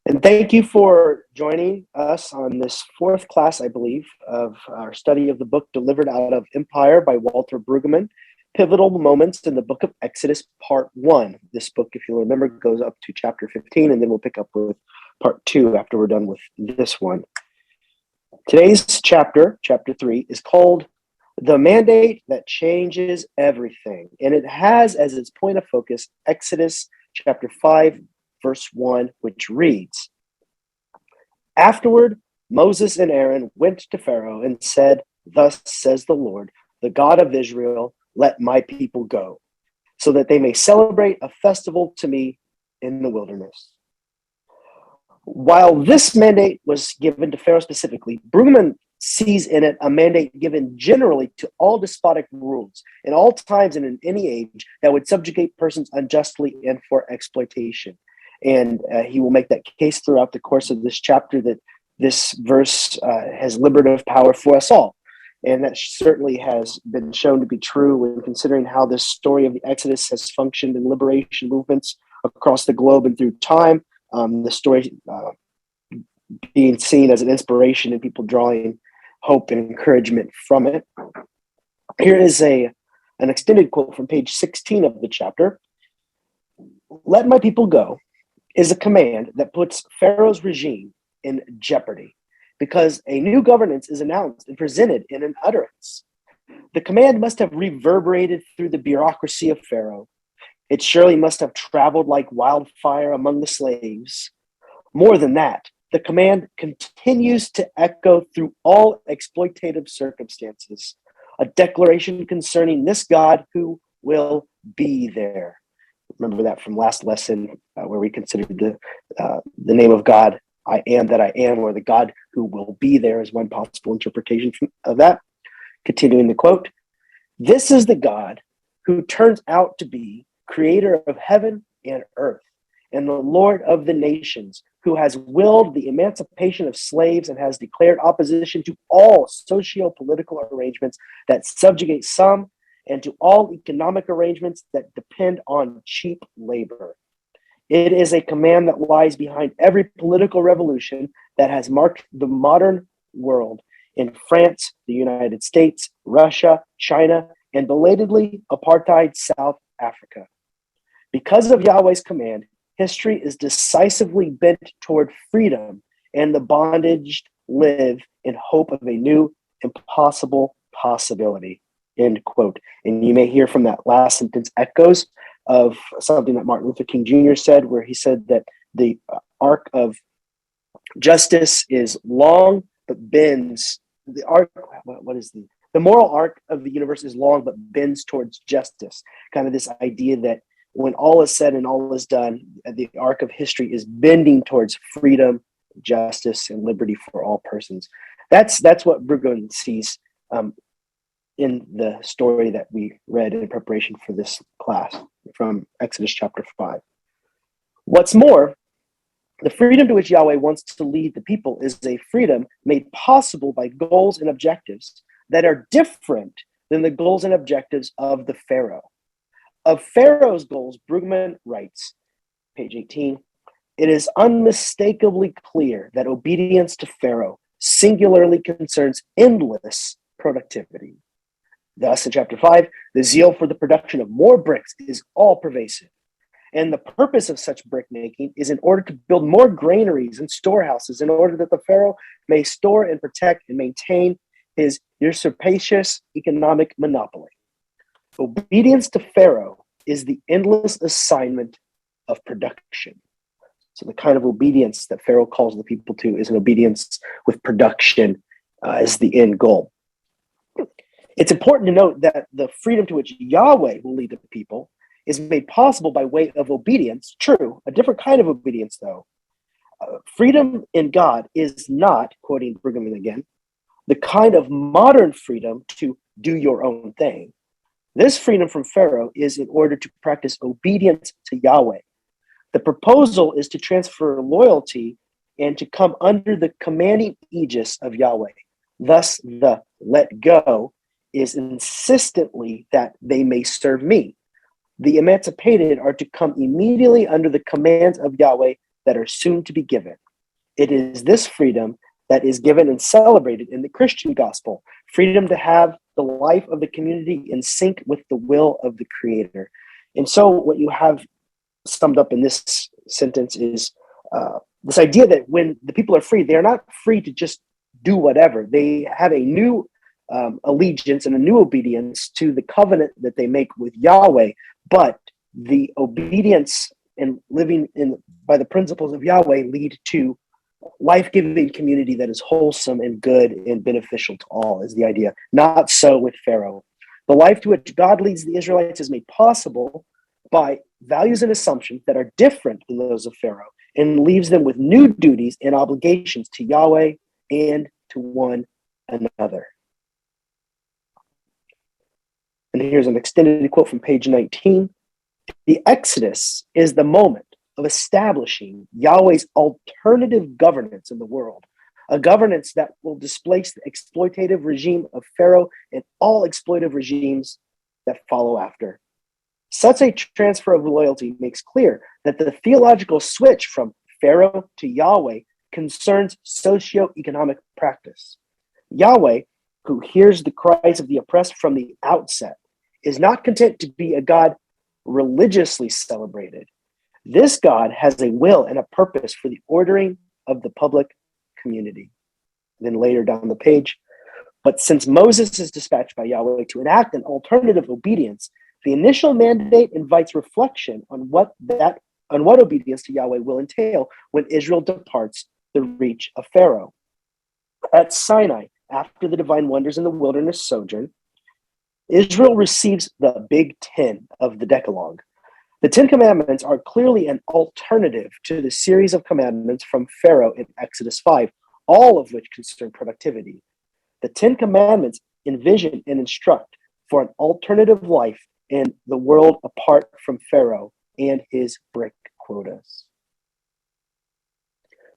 And thank you for joining us on this fourth class, I believe, of our study of the book Delivered Out of Empire by Walter Brueggemann, Pivotal Moments in the Book of Exodus, Part 1. This book, if you'll remember, goes up to chapter 15, and then we'll pick up with Part 2 after we're done with this one. Today's chapter, chapter 3, is called The Mandate That Changes Everything, and it has as its point of focus Exodus chapter 5, verse 1, which reads, "Afterward, Moses and Aaron went to Pharaoh and said, 'Thus says the Lord, the God of Israel, let my people go, so that they may celebrate a festival to me in the wilderness.'" While this mandate was given to Pharaoh specifically, Brueggemann sees in it a mandate given generally to all despotic rulers in all times and in any age that would subjugate persons unjustly and for exploitation. And he will make that case throughout the course of this chapter that this verse has liberative power for us all. And that certainly has been shown to be true when considering how this story of the Exodus has functioned in liberation movements across the globe and through time. The story being seen as an inspiration and people drawing hope and encouragement from it. Here is an extended quote from page 16 of the chapter. "Let my people go" is a command that puts Pharaoh's regime in jeopardy because a new governance is announced and presented in an utterance. The command must have reverberated through the bureaucracy of Pharaoh. It surely must have traveled like wildfire among the slaves. More than that, the command continues to echo through all exploitative circumstances, a declaration concerning this God who will be there. Remember that from last lesson where we considered the name of God, I am that I am, or the God who will be there is one possible interpretation of that. Continuing the quote, "This is the God who turns out to be creator of heaven and earth and the Lord of the nations, who has willed the emancipation of slaves and has declared opposition to all socio-political arrangements that subjugate some and to all economic arrangements that depend on cheap labor. It is a command that lies behind every political revolution that has marked the modern world in France, the United States, Russia, China, and belatedly apartheid South Africa. Because of Yahweh's command, history is decisively bent toward freedom, and the bondaged live in hope of a new impossible possibility." End quote. And you may hear from that last sentence echoes of something that Martin Luther King Jr. said, where he said that the arc of justice is long but bends. The arc, what is the moral arc of the universe is long but bends towards justice. Kind of this idea that when all is said and all is done, the arc of history is bending towards freedom, justice, and liberty for all persons. That's what Brueggemann sees in the story that we read in preparation for this class from Exodus chapter 5. What's more, the freedom to which Yahweh wants to lead the people is a freedom made possible by goals and objectives that are different than the goals and objectives of the Pharaoh. Of Pharaoh's goals, Brueggemann writes, page 18, "It is unmistakably clear that obedience to Pharaoh singularly concerns endless productivity. Thus, in chapter 5, the zeal for the production of more bricks is all pervasive. And the purpose of such brick making is in order to build more granaries and storehouses in order that the Pharaoh may store and protect and maintain his usurpacious economic monopoly. Obedience to Pharaoh is the endless assignment of production." So the kind of obedience that Pharaoh calls the people to is an obedience with production as the end goal. It's important to note that the freedom to which Yahweh will lead the people is made possible by way of obedience. True, a different kind of obedience, though. Freedom in God is not, quoting Brueggemann again, the kind of modern freedom to do your own thing. This freedom from Pharaoh is in order to practice obedience to Yahweh. The proposal is to transfer loyalty and to come under the commanding aegis of Yahweh. Thus, the let go is insistently that they may serve me. The emancipated are to come immediately under the commands of Yahweh that are soon to be given. It is this freedom that is given and celebrated in the Christian gospel, freedom to have the life of the community in sync with the will of the Creator. And so what you have summed up in this sentence is this idea that when the people are free, they're not free to just do whatever. They have a new allegiance and a new obedience to the covenant that they make with Yahweh, but the obedience and living by the principles of Yahweh lead to life-giving community that is wholesome and good and beneficial to all, is the idea. Not so with Pharaoh. The life to which God leads the Israelites is made possible by values and assumptions that are different than those of Pharaoh, and leaves them with new duties and obligations to Yahweh and to one another. And here's an extended quote from page 19. The Exodus is the moment of establishing Yahweh's alternative governance in the world, a governance that will displace the exploitative regime of Pharaoh and all exploitative regimes that follow after. Such a transfer of loyalty makes clear that the theological switch from Pharaoh to Yahweh concerns socio-economic practice. Yahweh, who hears the cries of the oppressed from the outset, is not content to be a God religiously celebrated. This God has a will and a purpose for the ordering of the public community. Then later down the page, but since Moses is dispatched by Yahweh to enact an alternative obedience, the initial mandate invites reflection on what obedience to Yahweh will entail when Israel departs the reach of Pharaoh. At Sinai, after the divine wonders in the wilderness sojourn, Israel receives the Big Ten of the Decalogue. The Ten Commandments are clearly an alternative to the series of commandments from Pharaoh in Exodus 5, all of which concern productivity. The Ten Commandments envision and instruct for an alternative life in the world apart from Pharaoh and his brick quotas.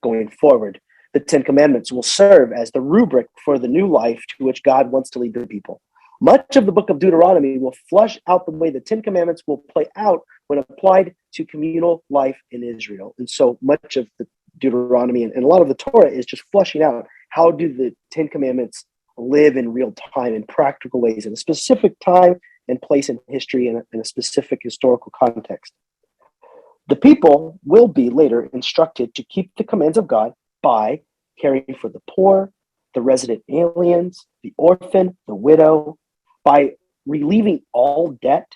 Going forward, the Ten Commandments will serve as the rubric for the new life to which God wants to lead the people. Much of the book of Deuteronomy will flush out the way the Ten Commandments will play out when applied to communal life in Israel. And so much of the Deuteronomy and a lot of the Torah is just flushing out how do the Ten Commandments live in real time in practical ways in a specific time and place in history in a specific historical context. The people will be later instructed to keep the commands of God by caring for the poor, the resident aliens, the orphan, the widow, by relieving all debt,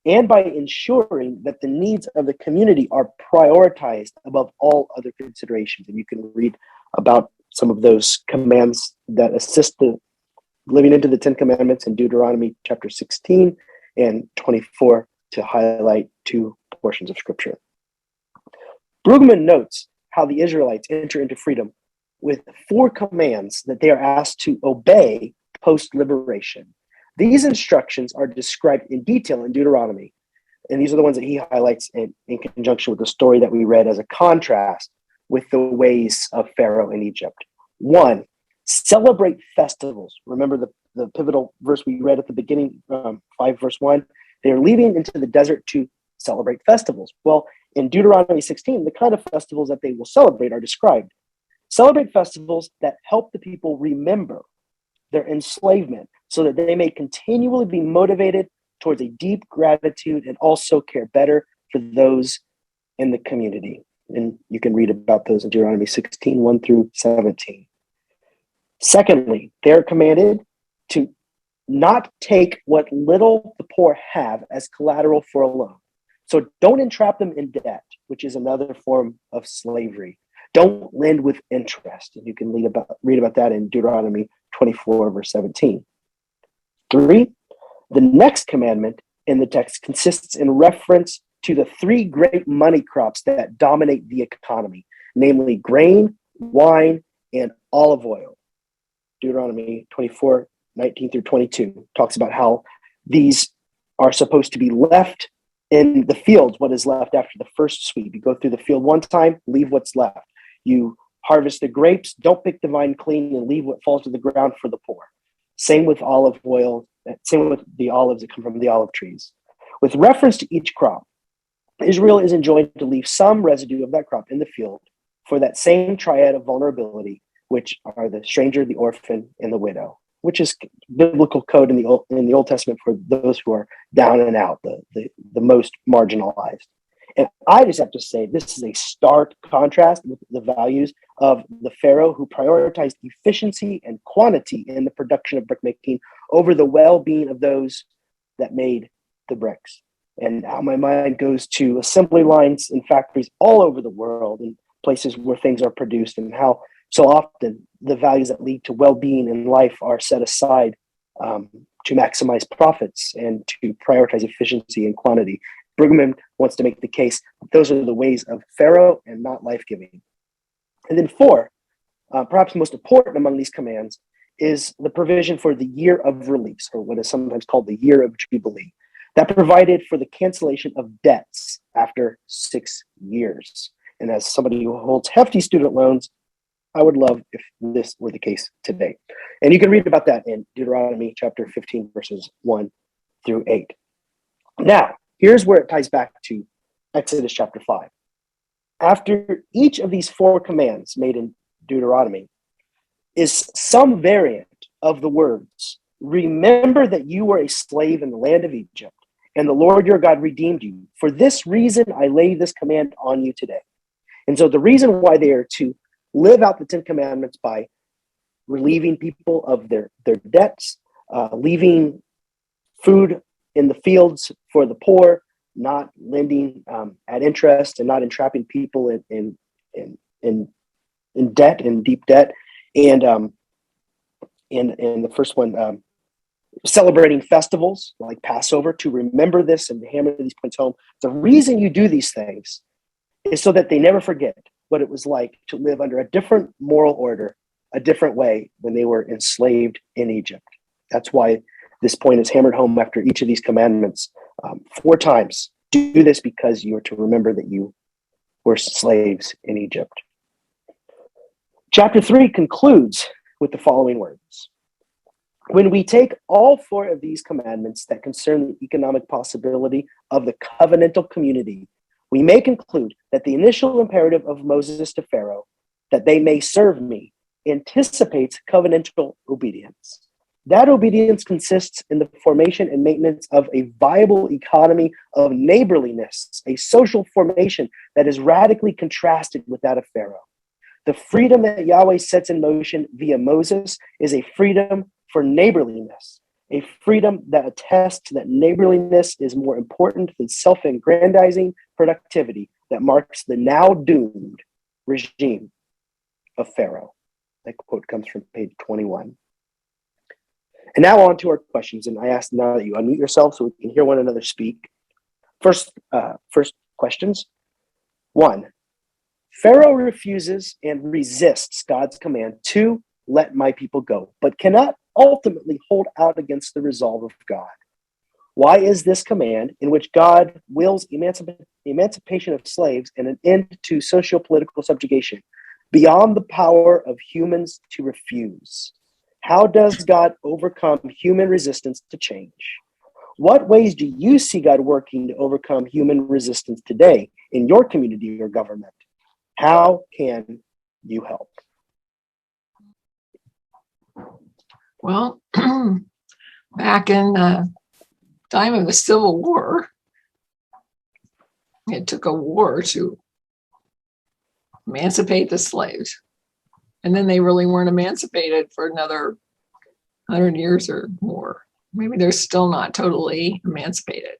and by ensuring that the needs of the community are prioritized above all other considerations. And you can read about some of those commands that assist the living into the Ten Commandments in Deuteronomy chapter 16 and 24 to highlight two portions of Scripture. Brueggemann notes how the Israelites enter into freedom with 4 commands that they are asked to obey post-liberation. These instructions are described in detail in Deuteronomy, and these are the ones that he highlights in conjunction with the story that we read as a contrast with the ways of Pharaoh in Egypt. 1, celebrate festivals. Remember the pivotal verse we read at the beginning, 5 verse 1? They're leaving into the desert to celebrate festivals. Well, in Deuteronomy 16, the kind of festivals that they will celebrate are described. Celebrate festivals that help the people remember their enslavement so that they may continually be motivated towards a deep gratitude and also care better for those in the community. And you can read about those in Deuteronomy 16, 1 through 17. Secondly, they're commanded to not take what little the poor have as collateral for a loan. So don't entrap them in debt, which is another form of slavery. Don't lend with interest. And you can read about that in Deuteronomy 24, verse 17. 3, the next commandment in the text consists in reference to the 3 great money crops that dominate the economy, namely grain, wine, and olive oil. Deuteronomy 24, 19 through 22 talks about how these are supposed to be left in the fields, what is left after the first sweep. You go through the field one time, leave what's left. You harvest the grapes, don't pick the vine clean, and leave what falls to the ground for the poor. Same with olive oil, same with the olives that come from the olive trees. With reference to each crop, Israel is enjoined to leave some residue of that crop in the field for that same triad of vulnerability, which are the stranger, the orphan, and the widow, which is biblical code in the Old Testament for those who are down and out, the most marginalized. And I just have to say, this is a stark contrast with the values of the Pharaoh, who prioritized efficiency and quantity in the production of brickmaking over the well-being of those that made the bricks. And how my mind goes to assembly lines in factories all over the world and places where things are produced, and how so often the values that lead to well-being in life are set aside to maximize profits and to prioritize efficiency and quantity. Brueggemann wants to make the case that those are the ways of Pharaoh and not life-giving. And then 4, perhaps most important among these commands, is the provision for the year of release, or what is sometimes called the year of Jubilee, that provided for the cancellation of debts after 6 years. And as somebody who holds hefty student loans, I would love if this were the case today. And you can read about that in Deuteronomy chapter 15, verses 1 through 8. Now, here's where it ties back to Exodus chapter 5. After each of these 4 commands made in Deuteronomy is some variant of the words, remember that you were a slave in the land of Egypt, and the Lord your God redeemed you. For this reason, I lay this command on you today. And so the reason why they are to live out the 10 commandments by relieving people of their debts, leaving food in the fields for the poor, not lending at interest, and not entrapping people in debt, in deep debt, and the first one, celebrating festivals like Passover, to remember this and to hammer these points home. The reason you do these things is so that they never forget what it was like to live under a different moral order, a different way when they were enslaved in Egypt. That's why this point is hammered home after each of these commandments 4 times. Do this because you are to remember that you were slaves in Egypt. Chapter 3 concludes with the following words. When we take all 4 of these commandments that concern the economic possibility of the covenantal community, we may conclude that the initial imperative of Moses to Pharaoh, that they may serve me, anticipates covenantal obedience. That obedience consists in the formation and maintenance of a viable economy of neighborliness, a social formation that is radically contrasted with that of Pharaoh. The freedom that Yahweh sets in motion via Moses is a freedom for neighborliness, a freedom that attests that neighborliness is more important than self-aggrandizing productivity that marks the now doomed regime of Pharaoh. That quote comes from page 21. And now on to our questions. And I ask now that you unmute yourself so we can hear one another speak. First questions. 1, Pharaoh refuses and resists God's command to let my people go, but cannot ultimately hold out against the resolve of God. Why is this command, in which God wills emancipation of slaves and an end to socio-political subjugation, beyond the power of humans to refuse? How does God overcome human resistance to change? What ways do you see God working to overcome human resistance today in your community or government? How can you help? Well, back in the time of the Civil War, it took a war to emancipate the slaves. And then they really weren't emancipated for another 100 years or more. Maybe they're still not totally emancipated.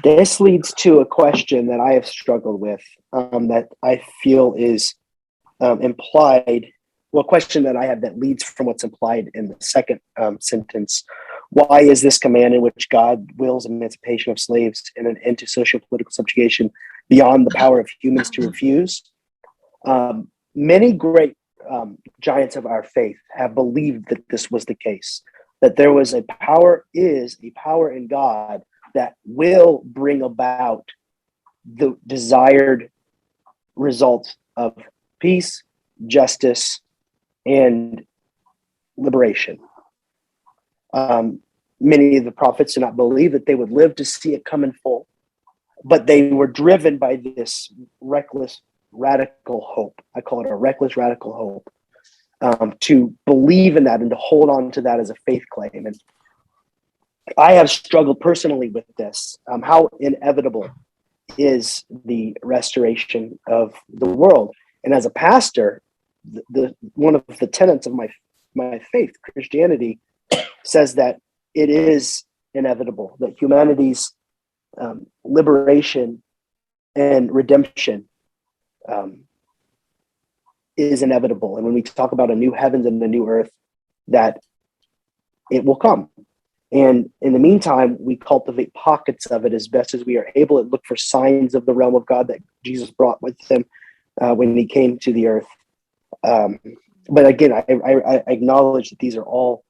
This leads to a question that I have struggled with that I feel is implied. Well, a question that I have that leads from what's implied in the second sentence. Why is this command, in which God wills emancipation of slaves and an end to social political subjugation, beyond the power of humans to refuse? Many great giants of our faith have believed that this was the case, that there was a power in God that will bring about the desired results of peace, justice, and liberation. Many of the prophets did not believe that they would live to see it come in full, but they were driven by this reckless, radical hope. I call it a reckless, radical hope, to believe in that and to hold on to that as a faith claim. And I have struggled personally with this. How inevitable is the restoration of the world? And as a pastor, the one of the tenets of my faith, Christianity, says that it is inevitable, that humanity's liberation and redemption is inevitable. And when we talk about a new heavens and a new earth, that it will come. And in the meantime, we cultivate pockets of it as best as we are able and look for signs of the realm of God that Jesus brought with him when he came to the earth. But again, I acknowledge that these are all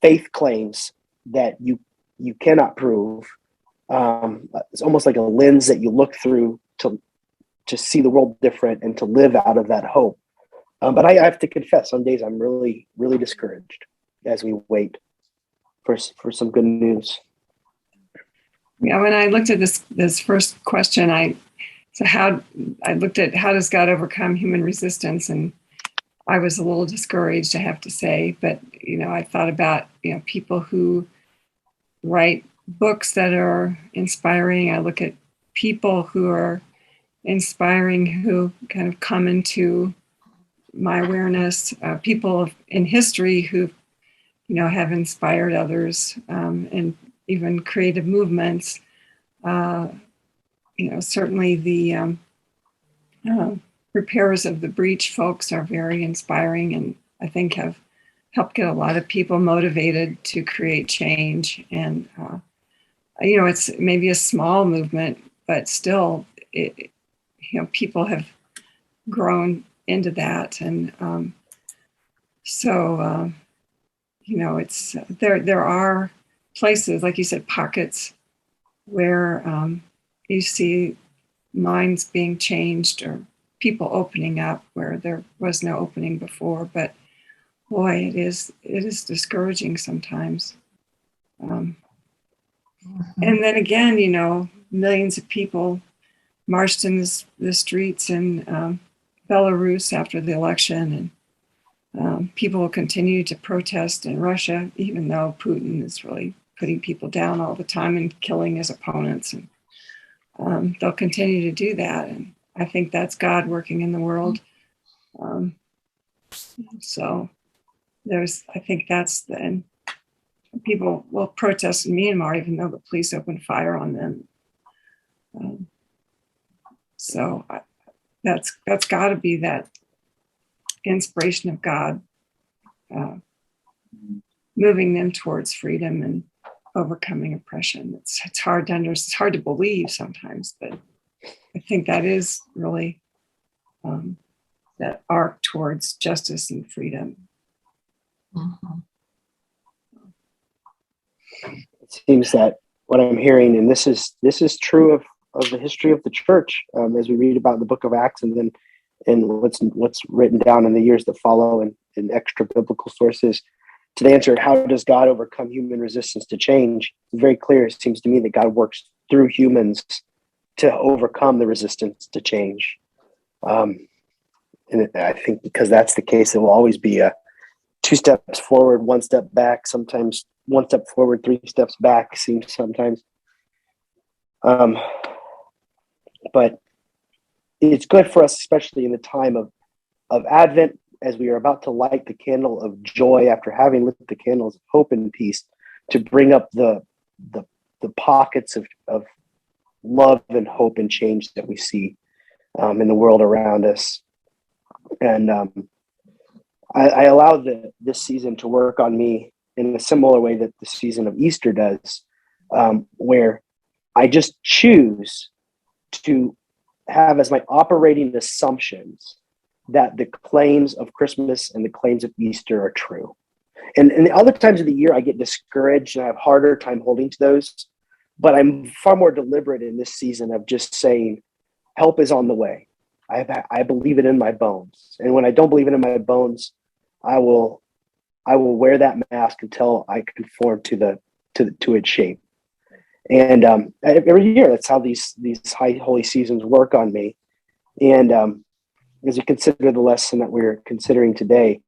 faith claims that you cannot prove. It's almost like a lens that you look through to see the world different and to live out of that hope. But I have to confess, some days I'm really, really discouraged as we wait for some good news. Yeah, when I looked at this first question, I looked at how does God overcome human resistance, and I was a little discouraged, I have to say. But I thought about people who write books that are inspiring. I look at people who are inspiring, who kind of come into my awareness. People in history who have inspired others, and even creative movements. Certainly the repairers of the breach folks are very inspiring, and I think have helped get a lot of people motivated to create change. And it's maybe a small movement, but still, people have grown into that, and it's there are places, like you said, pockets where you see minds being changed or people opening up where there was no opening before. But boy, it is discouraging sometimes. And then again, millions of people marched in the streets in Belarus after the election, and people will continue to protest in Russia, even though Putin is really putting people down all the time and killing his opponents. And they'll continue to do that. And I think that's God working in the world. So I think that's and people will protest in Myanmar, even though the police opened fire on them. That's got to be that inspiration of God, moving them towards freedom and overcoming oppression. It's hard to understand. It's hard to believe sometimes, but I think that is really that arc towards justice and freedom. Mm-hmm. It seems that what I'm hearing, and this is true of the history of the church, as we read about in the book of Acts, and then in what's written down in the years that follow in extra biblical sources. To the answer, how does God overcome human resistance to change? It's very clear, it seems to me, that God works through humans to overcome the resistance to change. And I think because that's the case, it will always be a 2 steps forward, 1 step back, sometimes 1 step forward, 3 steps back, seems sometimes. But it's good for us, especially in the time of Advent, as we are about to light the candle of joy after having lit the candles of hope and peace, to bring up the pockets of love and hope and change that we see in the world around us. And I allow this season to work on me in a similar way that the season of Easter does, where I just choose to have as my operating assumptions that the claims of Christmas and the claims of Easter are true. And the other times of the year, I get discouraged and I have harder time holding to those. But I'm far more deliberate in this season of just saying, help is on the way. I believe it in my bones. And when I don't believe it in my bones, I will I will wear that mask until I conform to its shape. And every year, that's how these high holy seasons work on me. And as you consider the lesson that we're considering today,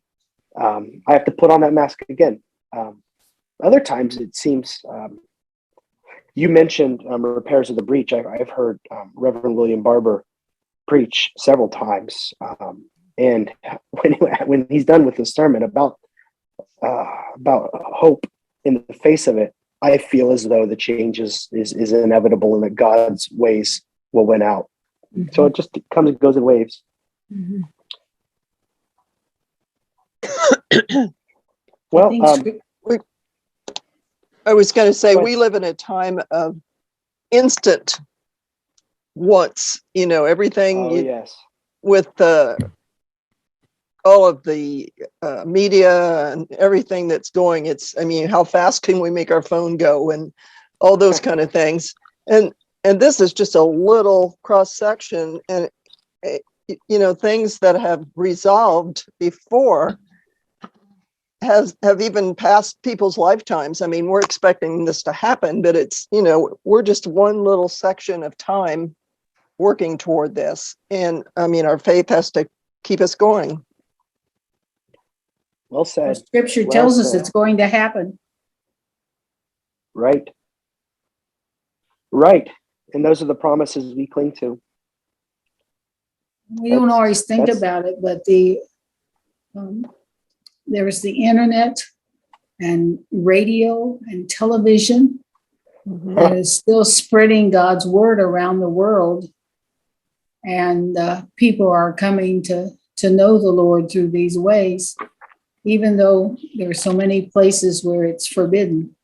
I have to put on that mask again. Other times, it seems you mentioned repairs of the breach. I've heard Reverend William Barber preach several times, and when he's done with the sermon about hope in the face of it, I feel as though the change is inevitable and that God's ways will win out. Mm-hmm. So it just comes and goes in waves. Mm-hmm. Well, I was going to say, we live in a time of instant wants, everything yes. with all of the media and everything that's going. How fast can we make our phone go and all those kind of things. And this is just a little cross section, and things that have resolved before have even passed people's lifetimes. We're expecting this to happen, but it's, we're just one little section of time working toward this. And our faith has to keep us going. Well said. Well, scripture tells us it's going to happen. Right. And those are the promises we cling to. We don't always think about it, but there's the internet and radio and television that is still spreading God's word around the world. And people are coming to know the Lord through these ways, even though there are so many places where it's forbidden.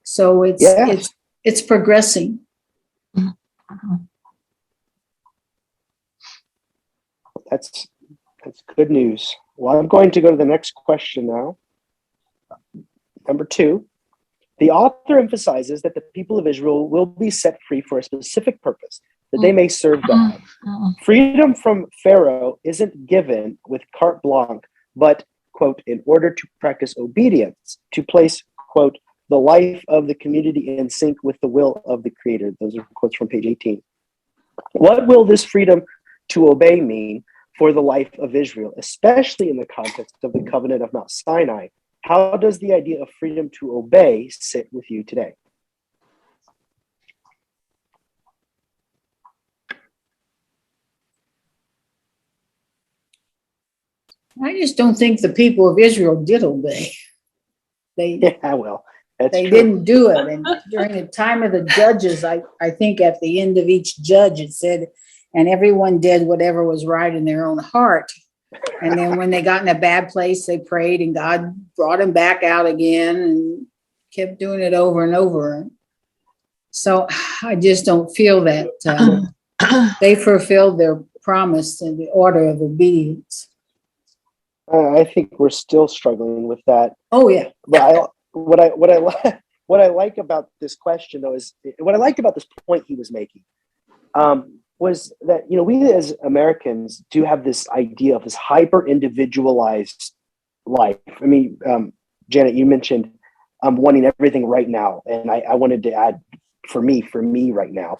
So it's progressing. That's good news. Well, I'm going to go to the next question now. Number 2, the author emphasizes that the people of Israel will be set free for a specific purpose, that they may serve God. Freedom from Pharaoh isn't given with carte blanche, but, quote, in order to practice obedience, to place, quote, the life of the community in sync with the will of the Creator. Those are quotes from page 18. What will this freedom to obey mean for the life of Israel, especially in the context of the covenant of Mount Sinai? How does the idea of freedom to obey sit with you today? I just don't think the people of Israel did obey. They didn't do it. And during the time of the judges, I think at the end of each judge, it said, and everyone did whatever was right in their own heart. And then when they got in a bad place, they prayed and God brought them back out again and kept doing it over and over. So I just don't feel that they fulfilled their promise in the order of obedience. I think we're still struggling with that. Oh yeah. But what I like about this question, though, is what I like about this point he was making was that we as Americans do have this idea of this hyper individualized life. Janet, you mentioned wanting everything right now, and I wanted to add for me right now,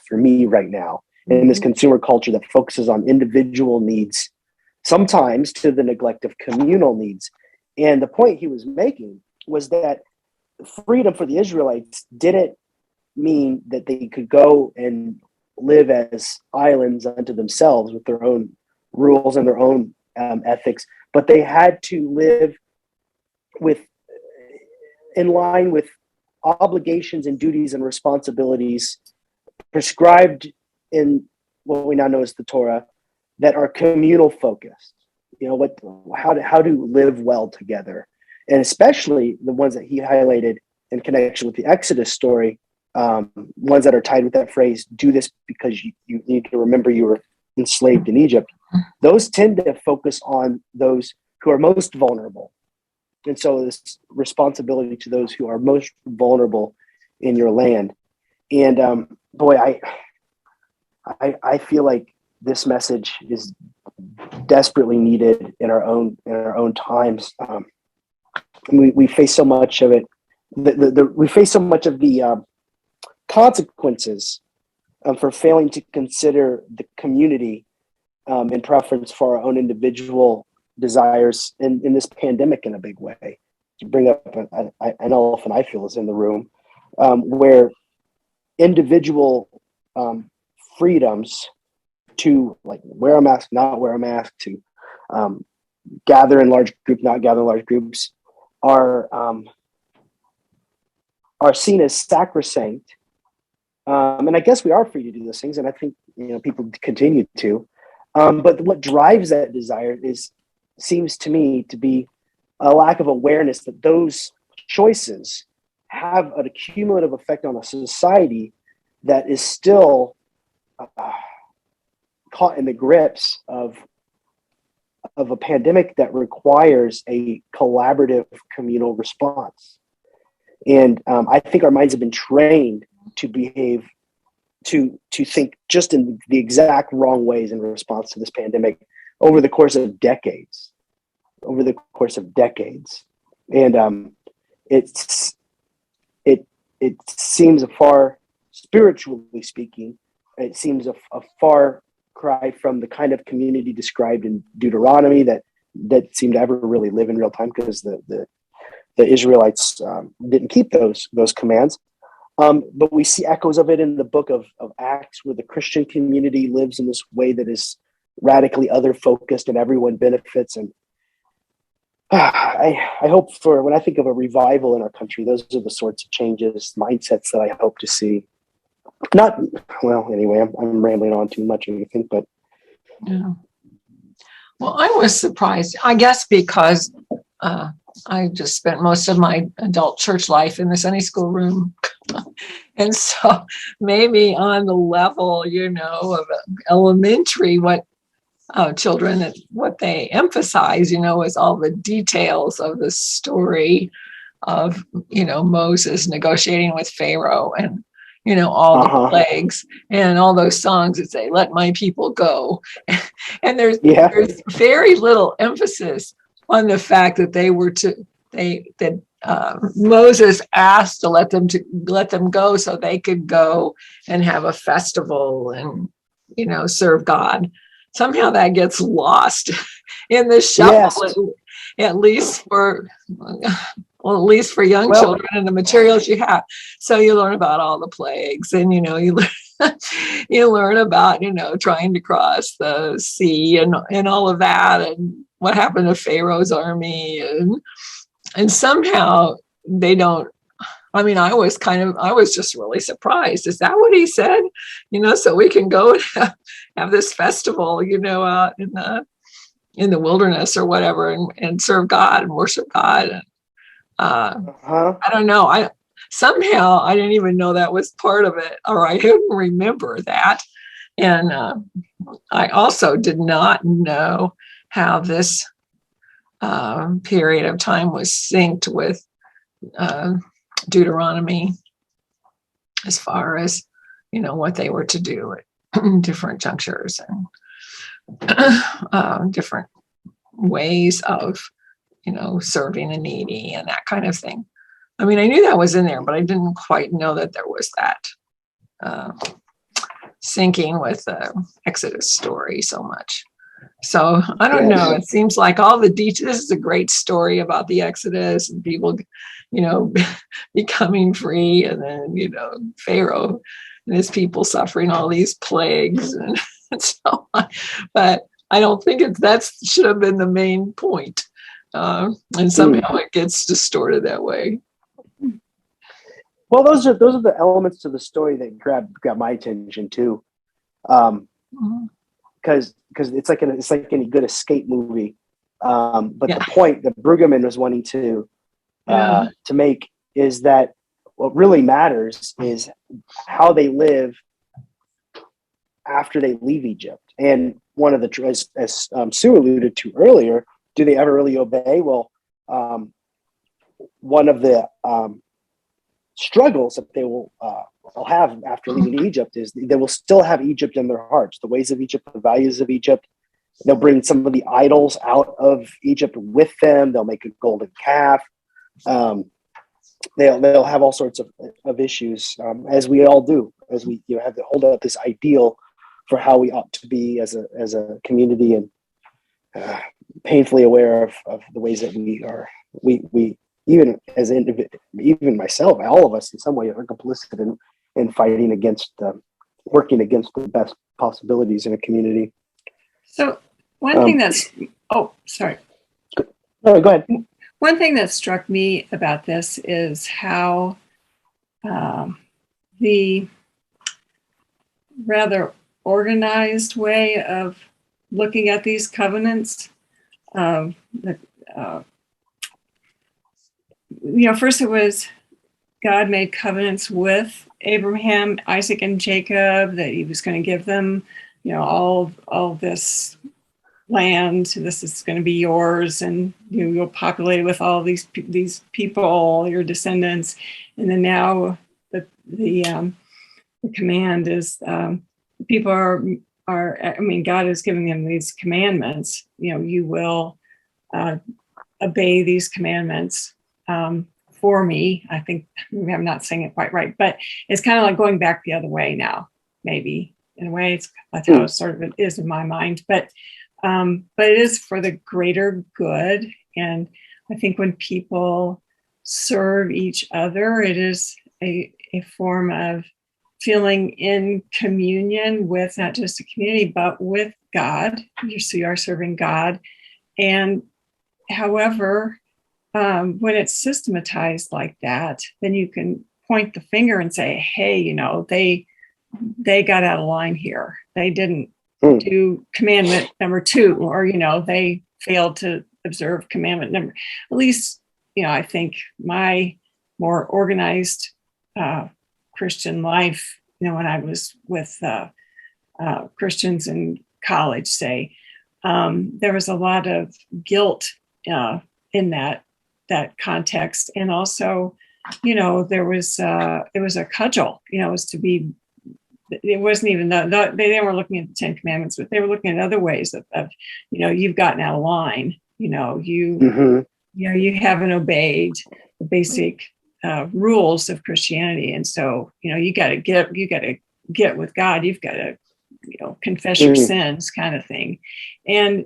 in this consumer culture that focuses on individual needs, sometimes to the neglect of communal needs. And the point he was making was that freedom for the Israelites didn't mean that they could go and live as islands unto themselves with their own rules and their own ethics, but they had to live in line with obligations and duties and responsibilities prescribed in what we now know as the Torah that are communal focused. How to live well together, and especially the ones that he highlighted in connection with the Exodus story. Ones that are tied with that phrase, do this because you need to remember you were enslaved in Egypt. Those tend to focus on those who are most vulnerable. And so this responsibility to those who are most vulnerable in your land. And I feel like this message is desperately needed in our own times. we face so much of it. We face so much of the consequences for failing to consider the community in preference for our own individual desires in this pandemic in a big way. To bring up an elephant I feel is in the room, where individual freedoms to like wear a mask, not wear a mask, to gather in large groups, not gather in large groups, are seen as sacrosanct. And I guess we are free to do those things, and I think people continue to. But what drives that desire seems to me to be a lack of awareness that those choices have an accumulative effect on a society that is still caught in the grips of a pandemic that requires a collaborative communal response. And I think our minds have been trained to behave, to think just in the exact wrong ways in response to this pandemic over the course of decades. And it seems a far, spiritually speaking, it seems a far cry from the kind of community described in Deuteronomy that seemed to ever really live in real time, because the Israelites didn't keep those commands. But we see echoes of it in the book of Acts, where the Christian community lives in this way that is radically other focused and everyone benefits. And I hope for, when I think of a revival in our country, those are the sorts of changes, mindsets that I hope to see. Anyway, I'm rambling on too much, I think, but. Yeah. Well, I was surprised, I guess, because I just spent most of my adult church life in the Sunday school room. And so maybe on the level, of elementary, what children, what they emphasize, is all the details of the story of, Moses negotiating with Pharaoh and, all the plagues and all those songs that say, "Let my people go." And there's very little emphasis on the fact that Moses asked to let them go so they could go and have a festival and, serve God. Somehow that gets lost in the shuffle, at least for young children and the materials you have. So you learn about all the plagues, and you learn about trying to cross the sea and all of that, and what happened to Pharaoh's army, and somehow they don't. I mean, I was just really surprised. Is that what he said? So we can go and have this festival, out in the wilderness or whatever, and serve God and worship God. And, I don't know. Somehow I didn't even know that was part of it, or I didn't remember that. And I also did not know how this period of time was synced with Deuteronomy, as far as what they were to do at different junctures and different ways of serving the needy and that kind of thing. I mean, I knew that was in there, but I didn't quite know that there was that syncing with the Exodus story so much. So I don't know. It seems like all the details. This is a great story about the Exodus and people, becoming free, and then Pharaoh and his people suffering all these plagues and so on. But I don't think that should have been the main point. And somehow it gets distorted that way. Well, those are the elements to the story that got my attention too, because it's like any good escape movie. But the point that Brueggemann was wanting to make is that what really matters is how they live after they leave Egypt. And one of the, as Sue alluded to earlier, do they ever really obey? Well, one of the struggles that they will have after leaving Egypt is they will still have Egypt in their hearts, the ways of Egypt, the values of Egypt. They'll bring some of the idols out of Egypt with them. They'll make a golden calf. they'll have all sorts of issues, as we all do, as we have to hold up this ideal for how we ought to be as a community, and painfully aware of the ways that we even as even myself, all of us in some way are complicit in fighting against, working against the best possibilities in a community. So one thing that's, sorry. No, go ahead. One thing that struck me about this is how the rather organized way of looking at these covenants. First it was God made covenants with Abraham, Isaac, and Jacob, that he was going to give them, all this land. This is going to be yours, and you'll populate it with all these people, all your descendants. And then now the command is people are. God is giving them these commandments. You will obey these commandments for me. I think maybe I'm not saying it quite right, but it's kind of like going back the other way now. Maybe in a way, that's how it sort of is in my mind. But it is for the greater good. And I think when people serve each other, it is a form of feeling in communion with not just the community, but with God. So you are serving God. And however, when it's systematized like that, then you can point the finger and say, hey, they got out of line here. They didn't do commandment number 2, or, they failed to observe commandment number. At least, I think my more organized Christian life, when I was with Christians in college, say, there was a lot of guilt in that context. And also, there was, it was a cudgel, it was to be, it wasn't even they weren't looking at the 10 Commandments, but they were looking at other ways of you've gotten out of line, you haven't obeyed the basic rules of Christianity. And so, you got to get with God. You've got to, confess your sins, kind of thing. And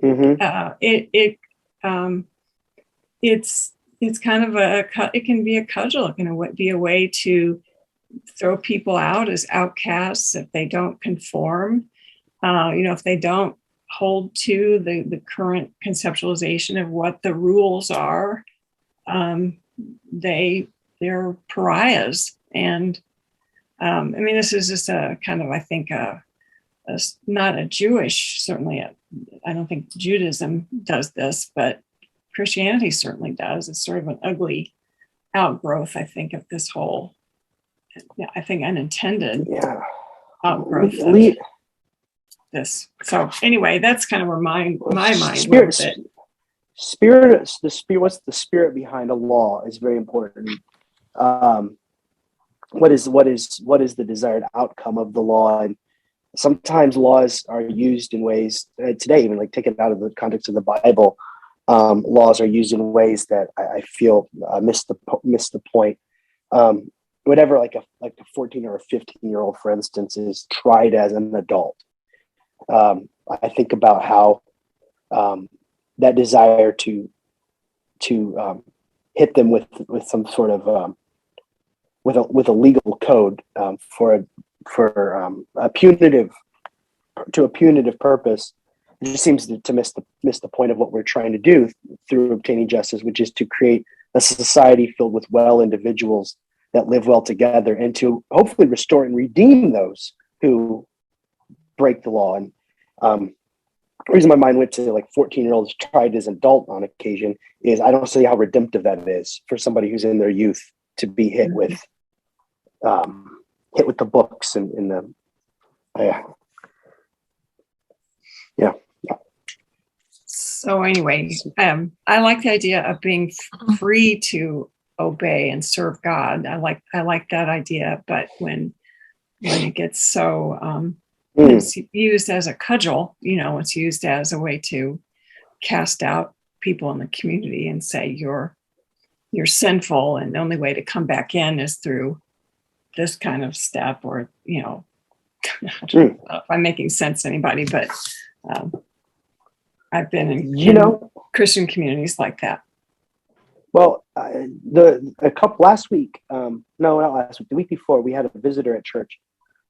it's kind of it can be a cudgel. It can be a way to throw people out as outcasts if they don't conform, if they don't hold to the current conceptualization of what the rules are, they're pariahs. And this is just a kind of, I think, not a Jewish, certainly, I don't think Judaism does this, but Christianity certainly does. It's sort of an ugly outgrowth, I think, of this whole, I think, unintended outgrowth of this. So anyway, that's kind of where my mind went with it. What's the spirit behind a law is very important. What is the desired outcome of the law? And sometimes laws are used in ways today, even like take it out of the context of the Bible. Laws are used in ways that I feel miss the point. Whenever like a 14 or a 15-year-old, for instance, is tried as an adult, I think about how that desire to hit them with some sort of with a legal code for a punitive purpose, it just seems to miss the point of what we're trying to do through obtaining justice, which is to create a society filled with well individuals that live well together, and to hopefully restore and redeem those who break the law. And the reason my mind went to like 14-year-olds tried as an adult on occasion is I don't see how redemptive that is for somebody who's in their youth to be hit with the books and in the yeah. So anyway, I like the idea of being free to obey and serve God. I like that idea, but when it gets so it's used as a cudgel, it's used as a way to cast out people in the community and say you're you're sinful, and the only way to come back in is through this kind of step, or, I don't know if I'm making sense to anybody, but I've been in Christian communities like that. Well, last week, no, not last week, the week before, we had a visitor at church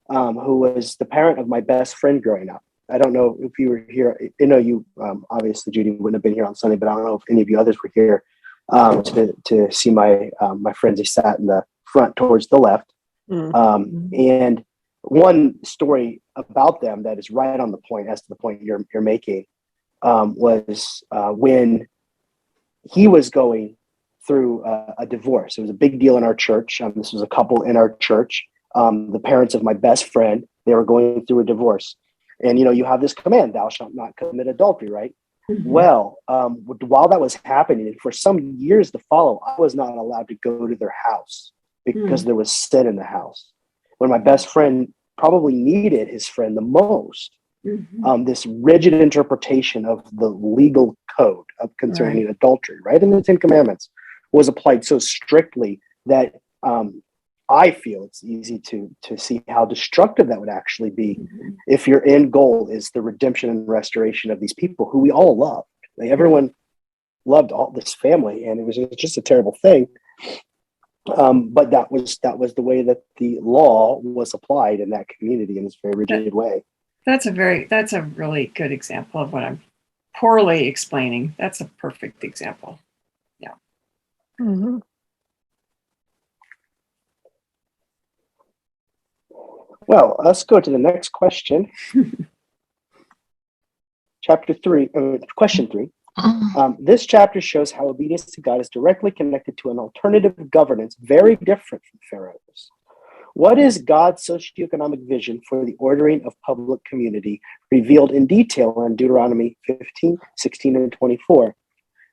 who was the parent of my best friend growing up. I don't know if you were here. You obviously, Judy, wouldn't have been here on Sunday, but I don't know if any of you others were here to see my friends. They sat in the front towards the left. And one story about them that is right on the point, as to the point you're making, was when he was going through a divorce. It was a big deal in our church. This was a couple in our church. The parents of my best friend, they were going through a divorce. And, you have this command, thou shalt not commit adultery, right? Well, while that was happening, and for some years to follow, I was not allowed to go to their house because there was sin in the house. When my best friend probably needed his friend the most, this rigid interpretation of the legal code of concerning adultery, right in the Ten Commandments, was applied so strictly that I feel it's easy to see how destructive that would actually be if your end goal is the redemption and restoration of these people who we all loved. Everyone loved all this family, and it was just a terrible thing. But that was the way that the law was applied in that community in this very rigid way. That's a really good example of what I'm poorly explaining. That's a perfect example. Yeah. Mm-hmm. Well, let's go to the next question. Question 3. This chapter shows how obedience to God is directly connected to an alternative governance very different from Pharaoh's. What is God's socioeconomic vision for the ordering of public community revealed in detail in Deuteronomy 15, 16, and 24?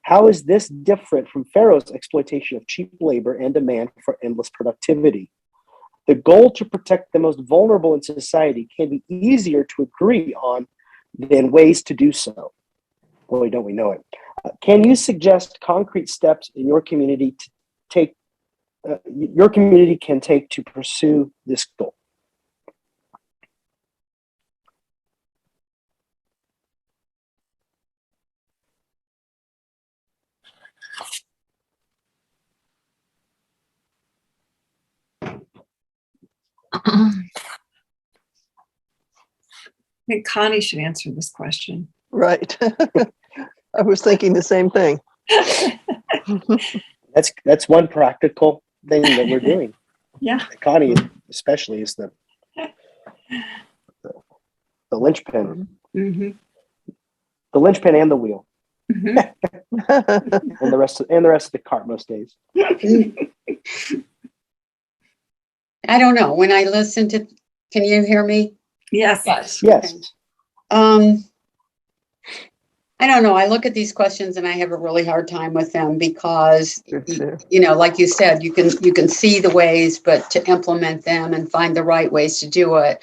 How is this different from Pharaoh's exploitation of cheap labor and demand for endless productivity? The goal to protect the most vulnerable in society can be easier to agree on than ways to do so. Boy, don't we know it. Can you suggest concrete steps in your community to take to pursue this goal? I think Connie should answer this question. Right. I was thinking the same thing. That's one practical thing that we're doing. Yeah. Connie especially is the linchpin. Mm-hmm. The linchpin and the wheel. Mm-hmm. and the rest of the cart most days. I don't know. When I listen to, can you hear me? Yes. Yes. I don't know. I look at these questions and I have a really hard time with them because, Sure. Like you said, you can see the ways, but to implement them and find the right ways to do it.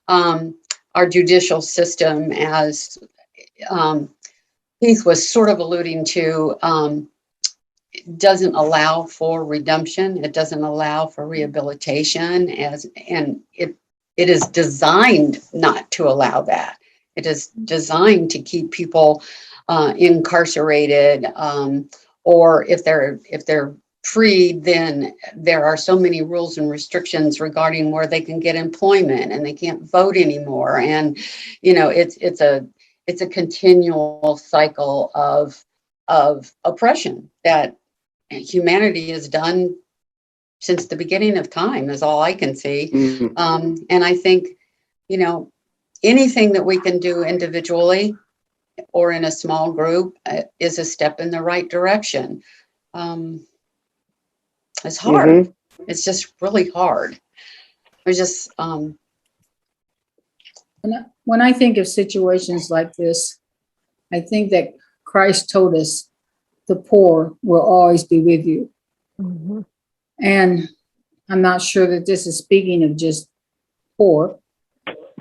Our judicial system, as Heath was sort of alluding to, doesn't allow for redemption. It doesn't allow for rehabilitation, and it is designed not to allow that. It is designed to keep people incarcerated, or if they're freed, then there are so many rules and restrictions regarding where they can get employment, and they can't vote anymore. And it's a continual cycle of oppression that humanity has done since the beginning of time, is all I can see. Mm-hmm. And I think, anything that we can do individually or in a small group is a step in the right direction. It's hard. Mm-hmm. It's just really hard. We're just When I think of situations like this, I think that Christ told us the poor will always be with you. Mm-hmm. And I'm not sure that this is speaking of just poor,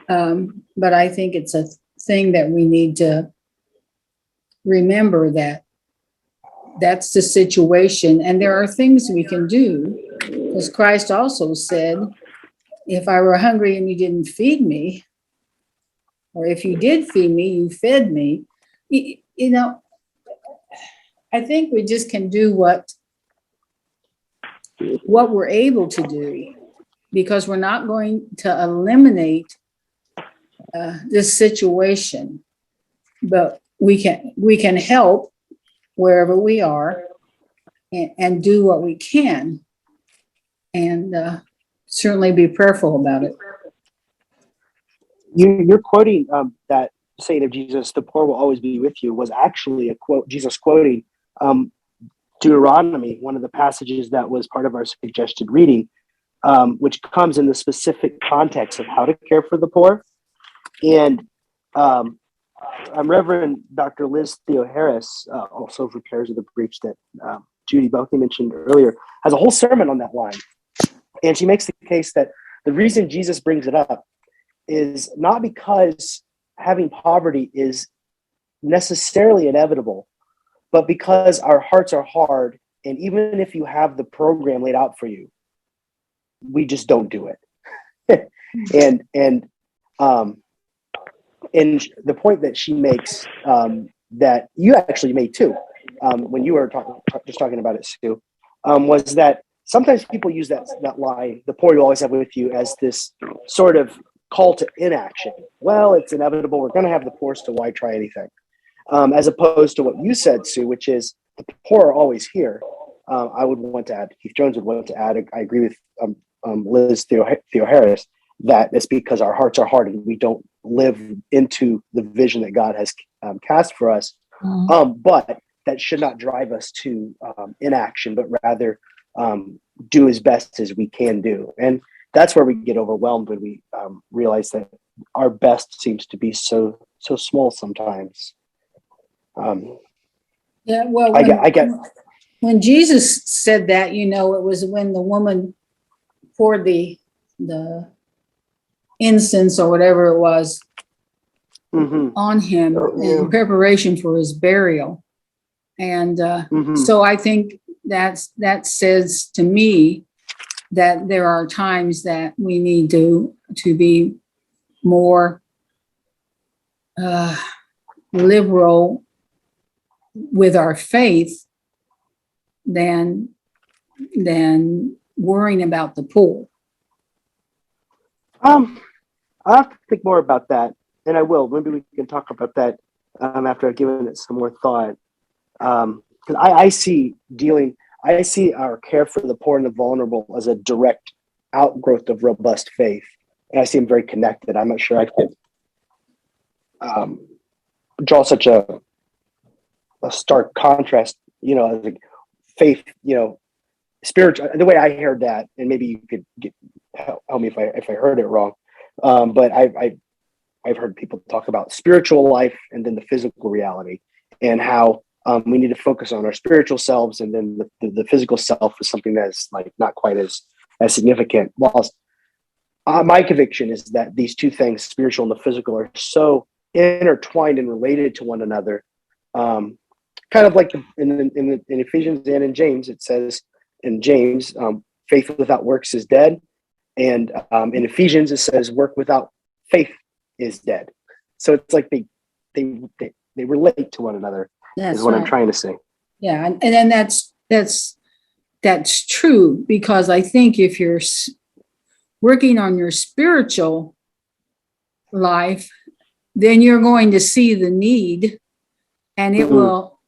but I think it's a thing that we need to remember, that that's the situation. And there are things we can do, because Christ also said, if I were hungry and you didn't feed me, or if you did feed me, you fed me. You know, I think we just can do what we're able to do, because we're not going to eliminate this situation, but we can help wherever we are and do what we can, and certainly be prayerful about it. You're quoting that saying of Jesus, "The poor will always be with you," was actually a quote, Jesus quoting Deuteronomy, one of the passages that was part of our suggested reading, which comes in the specific context of how to care for the poor. And Reverend Dr. Liz Theo-Harris, also repairs of the breach that Judy Belkey mentioned earlier, has a whole sermon on that line. And she makes the case that the reason Jesus brings it up is not because having poverty is necessarily inevitable, but because our hearts are hard. And even if you have the program laid out for you, we just don't do it. and the point that she makes, that you actually made too, when you were talking about it, Sue, was that sometimes people use that line, "The poor you always have with you," as this sort of call to inaction. Well, it's inevitable. We're going to have the poor, so why try anything? As opposed to what you said, Sue, which is the poor are always here. I would want to add, Keith Jones would want to add, I agree with Liz Theo-Harris, that it's because our hearts are hard and we don't live into the vision that God has cast for us. But that should not drive us to inaction, but rather do as best as we can do. And that's where we get overwhelmed when we realize that our best seems to be so small sometimes. Yeah, well, when Jesus said that, it was when the woman poured the incense or whatever it was on him in preparation for his burial. And so I think that says to me that there are times that we need to be more liberal with our faith than worrying about the poor. I'll have to think more about that, and I will. Maybe we can talk about that after I've given it some more thought. Because I see our care for the poor and the vulnerable as a direct outgrowth of robust faith, and I see them very connected. I'm not sure I could draw such a stark contrast, like faith, spiritual. The way I heard that, and maybe you could help me if I heard it wrong, but I've heard people talk about spiritual life and then the physical reality, and how we need to focus on our spiritual selves, and then the physical self is something that's like not quite as significant. Whilst my conviction is that these two things, spiritual and the physical, are so intertwined and related to one another. Kind of like in Ephesians and in James, it says in James, faith without works is dead. And in Ephesians, it says work without faith is dead. So it's like they relate to one another. That's is what right. I'm trying to say. Yeah, and then that's true, because I think if you're working on your spiritual life, then you're going to see the need, and it will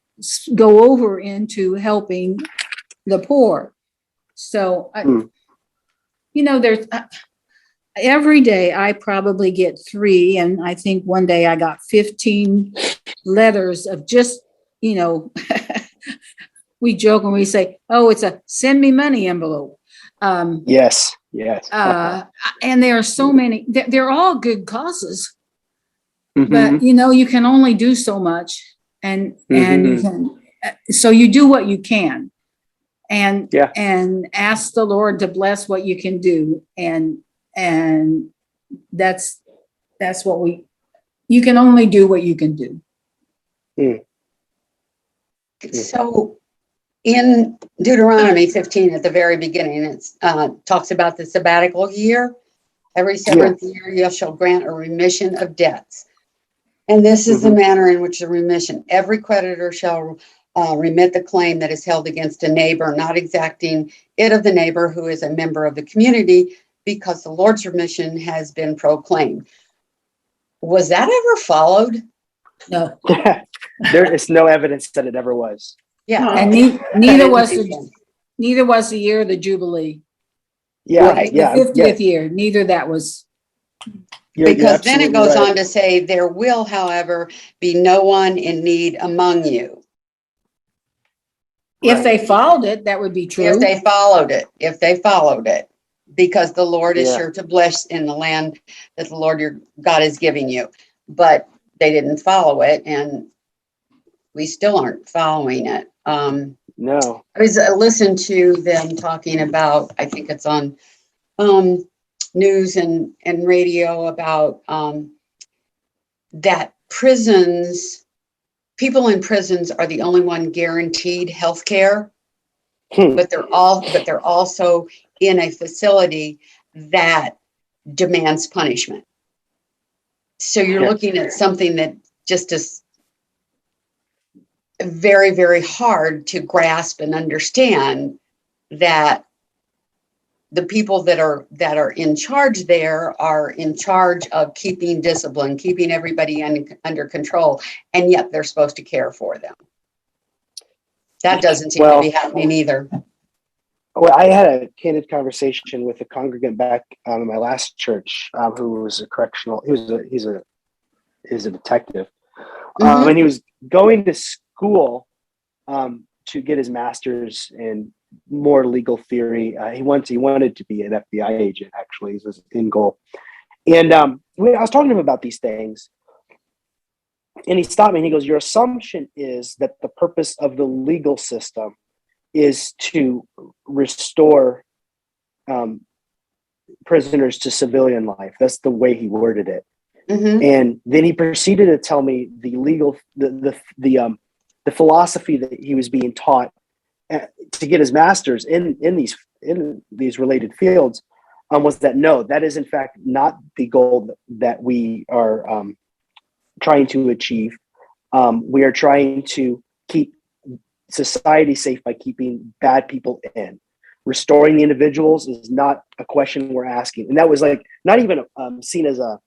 go over into helping the poor. So, there's every day I probably get 3, and I think one day I got 15 letters of just, we joke when we say, "Oh, it's a send me money envelope." Yes. And there are so many. They're all good causes, but you can only do so much, and you can. So you do what you can, and ask the Lord to bless what you can do, and that's what you can only do what you can do. So in Deuteronomy 15 at the very beginning, it talks about the sabbatical year. Every seventh year you shall grant a remission of debts. And this is the manner in which the remission. Every creditor shall remit the claim that is held against a neighbor, not exacting it of the neighbor who is a member of the community, because the Lord's remission has been proclaimed. Was that ever followed? No. There is no evidence that it ever was. Yeah. And neither was the year of the Jubilee. Yeah, Right. The 50th year, neither that was. Because then it goes right. on to say, there will, however, be no one in need among you. If they followed it, that would be true. If they followed it, because the Lord is sure to bless in the land that the Lord your God is giving you. But they didn't follow it, and we still aren't following it. No. I listened to them talking about, I think it's on news and radio about that people in prisons are the only one guaranteed health care, but they're also in a facility that demands punishment. So you're looking at something that just is very, very hard to grasp and understand, that the people that are in charge there are in charge of keeping discipline, keeping everybody under control, and yet they're supposed to care for them. That doesn't seem to be happening either. Well, I had a candid conversation with a congregant back in my last church, who was a correctional. He's a detective, and he was going to school to get his master's in more legal theory. He wanted to be an FBI agent. Actually, was his end goal. And I was talking to him about these things, and he stopped me and he goes, "Your assumption is that the purpose of the legal system is to restore prisoners to civilian life." That's the way he worded it. And then he proceeded to tell me the philosophy that he was being taught to get his master's in these related fields, was that no, that is in fact not the goal that we are trying to achieve. We are trying to keep society safe by keeping bad people in. Restoring the individuals is not a question we're asking, and that was like not even seen as a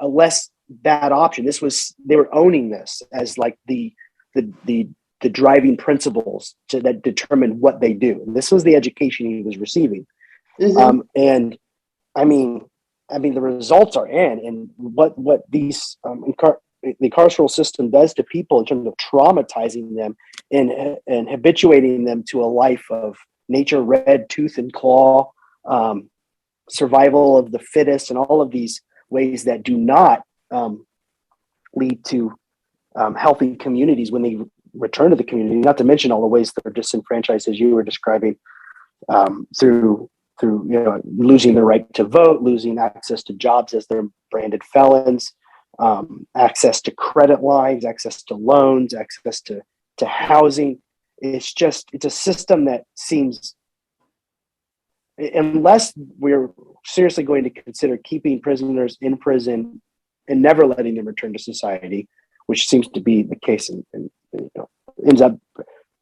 less bad option. They were owning this as like the driving principles that determine what they do. And this was the education he was receiving. And I mean the results are in, and what these the carceral system does to people in terms of traumatizing them and habituating them to a life of nature red, tooth and claw, survival of the fittest, and all of these ways that do not lead to healthy communities when they return to the community, not to mention all the ways they're disenfranchised, as you were describing, through losing the right to vote, losing access to jobs as they're branded felons, access to credit lines, access to loans, access to housing. It's a system that seems, unless we're seriously going to consider keeping prisoners in prison and never letting them return to society, which seems to be the case, and ends up,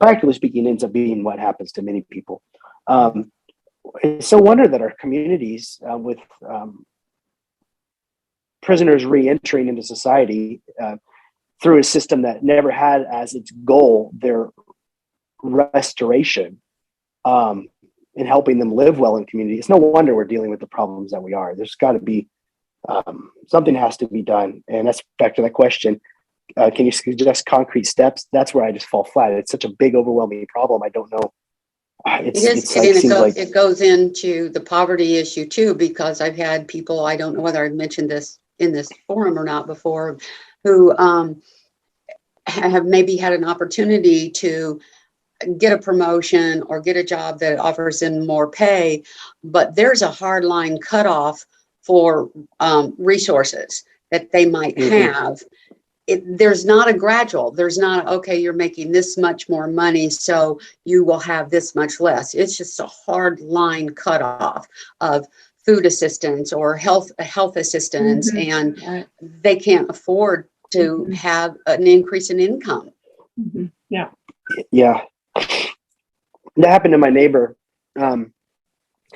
practically speaking, ends up being what happens to many people. It's no wonder that our communities with prisoners re-entering into society through a system that never had as its goal their restoration and helping them live well in community. It's no wonder we're dealing with the problems that we are. There's got to be something has to be done, and that's back to that question. Can you suggest concrete steps? That's where I just fall flat. It's such a big, overwhelming problem. I don't know. It goes into the poverty issue too, because I've had people, I don't know whether I've mentioned this in this forum or not before, who have maybe had an opportunity to get a promotion or get a job that offers them more pay, but there's a hard line cutoff for resources that they might have there's not a gradual, there's not, okay, you're making this much more money, so you will have this much less. It's just a hard line cutoff of food assistance or health assistance, and Right. they can't afford to have an increase in income. Yeah. Yeah. That happened to my neighbor.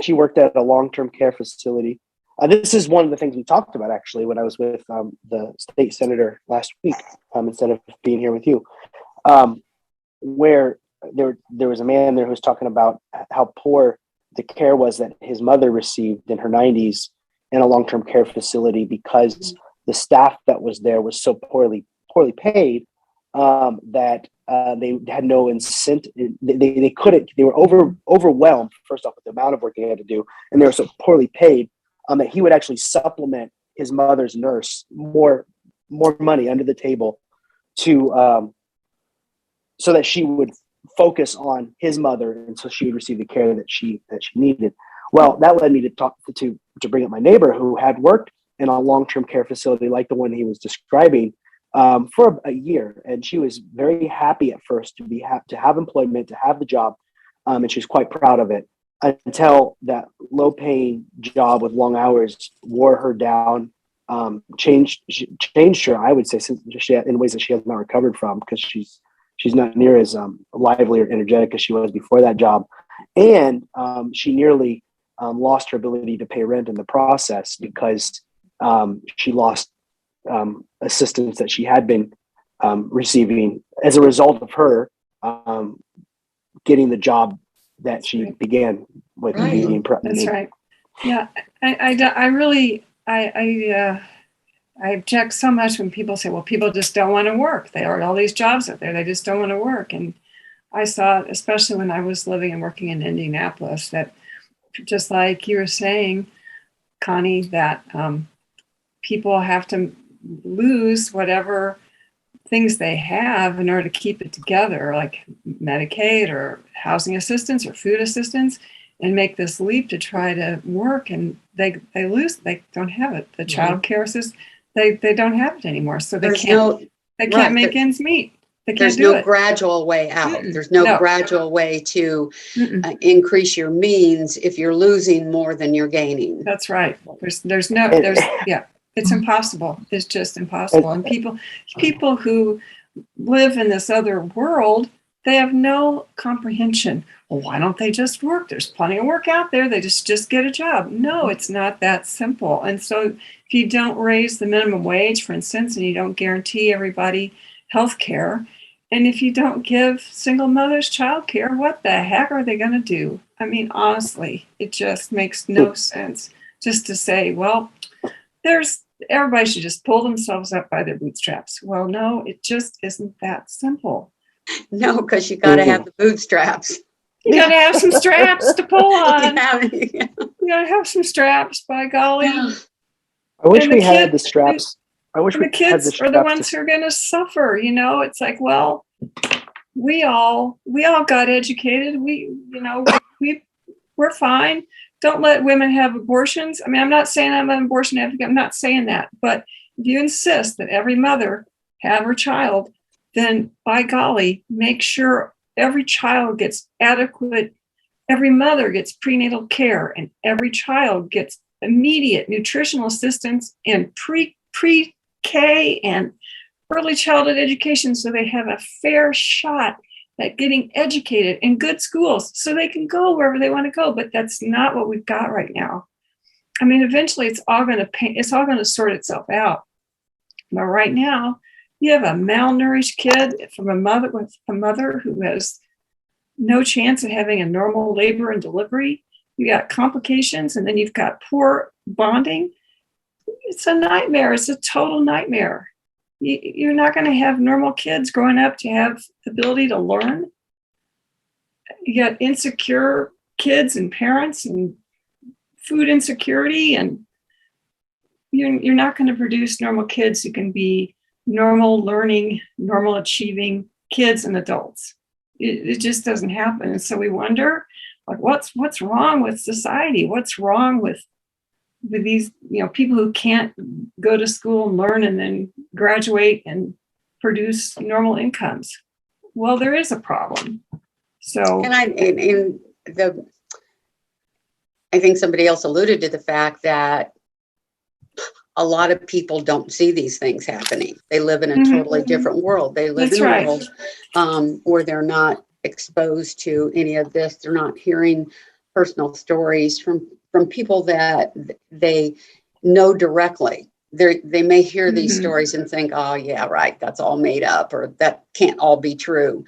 She worked at a long-term care facility. This is one of the things we talked about, actually, when I was with the state senator last week, instead of being here with you, where there was a man there who was talking about how poor the care was that his mother received in her 90s in a long-term care facility, because the staff that was there was so poorly paid that they had no incentive. They couldn't. They were overwhelmed, first off, with the amount of work they had to do, and they were so poorly paid that he would actually supplement his mother's nurse more money under the table to so that she would focus on his mother, and so she would receive the care that she needed. Well, that led me to bring up my neighbor, who had worked in a long-term care facility like the one he was describing for a year, and she was very happy at first to have employment, to have the job, and she was quite proud of it, until that low-paying job with long hours wore her down, changed her, I would say, in ways that she has not recovered from, because she's not near as lively or energetic as she was before that job, and she nearly lost her ability to pay rent in the process, because she lost assistance that she had been receiving as a result of her getting the job that she began with. Right. That's right. Yeah, I really object so much when people say, well, people just don't want to work. There are all these jobs out there, they just don't want to work. And I saw it, especially when I was living and working in Indianapolis, that just like you were saying, Connie, that people have to lose whatever things they have in order to keep it together, like Medicaid or housing assistance or food assistance, and make this leap to try to work, and they don't have it. The child care system, they don't have it anymore, so they can't make ends meet. There's no gradual way out. There's no gradual way to increase your means if you're losing more than you're gaining. That's right. It's impossible. It's just impossible. And people who live in this other world, they have no comprehension. Well, why don't they just work? There's plenty of work out there. They just get a job. No, it's not that simple. And so if you don't raise the minimum wage, for instance, and you don't guarantee everybody health care, and if you don't give single mothers child care, what the heck are they going to do? I mean, honestly, it just makes no sense just to say, well, everybody should just pull themselves up by their bootstraps. Well, no, it just isn't that simple. No, because you got to have the bootstraps. You got to have some straps to pull on. You got to have some straps, by golly. I wish we had the straps. I wish the kids are the ones who are going to suffer. It's like, well, we all got educated. We're fine. Don't let women have abortions. I mean, I'm not saying I'm an abortion advocate. I'm not saying that. But if you insist that every mother have her child, then by golly, make sure every child gets adequate, every mother gets prenatal care, and every child gets immediate nutritional assistance and pre-K and early childhood education, so they have a fair shot at getting educated in good schools so they can go wherever they want to go. But that's not what we've got right now. I mean, eventually it's all going to sort itself out. But right now, you have a malnourished kid from a mother who has no chance of having a normal labor and delivery. You got complications, and then you've got poor bonding. It's a nightmare. It's a total nightmare. You're not going to have normal kids growing up to have the ability to learn. You got insecure kids and parents and food insecurity, and you're not going to produce normal kids who can be normal learning, normal achieving kids and adults. It just doesn't happen. And so we wonder, like, what's wrong with society? What's wrong with these people who can't go to school and learn and then graduate and produce normal incomes. Well, there is a problem. So, And I think somebody else alluded to the fact that a lot of people don't see these things happening. They live in a totally different world. They live That's in a right. world where they're not exposed to any of this. They're not hearing personal stories from people that they know directly. They may hear these stories and think, oh yeah, right, that's all made up, or that can't all be true,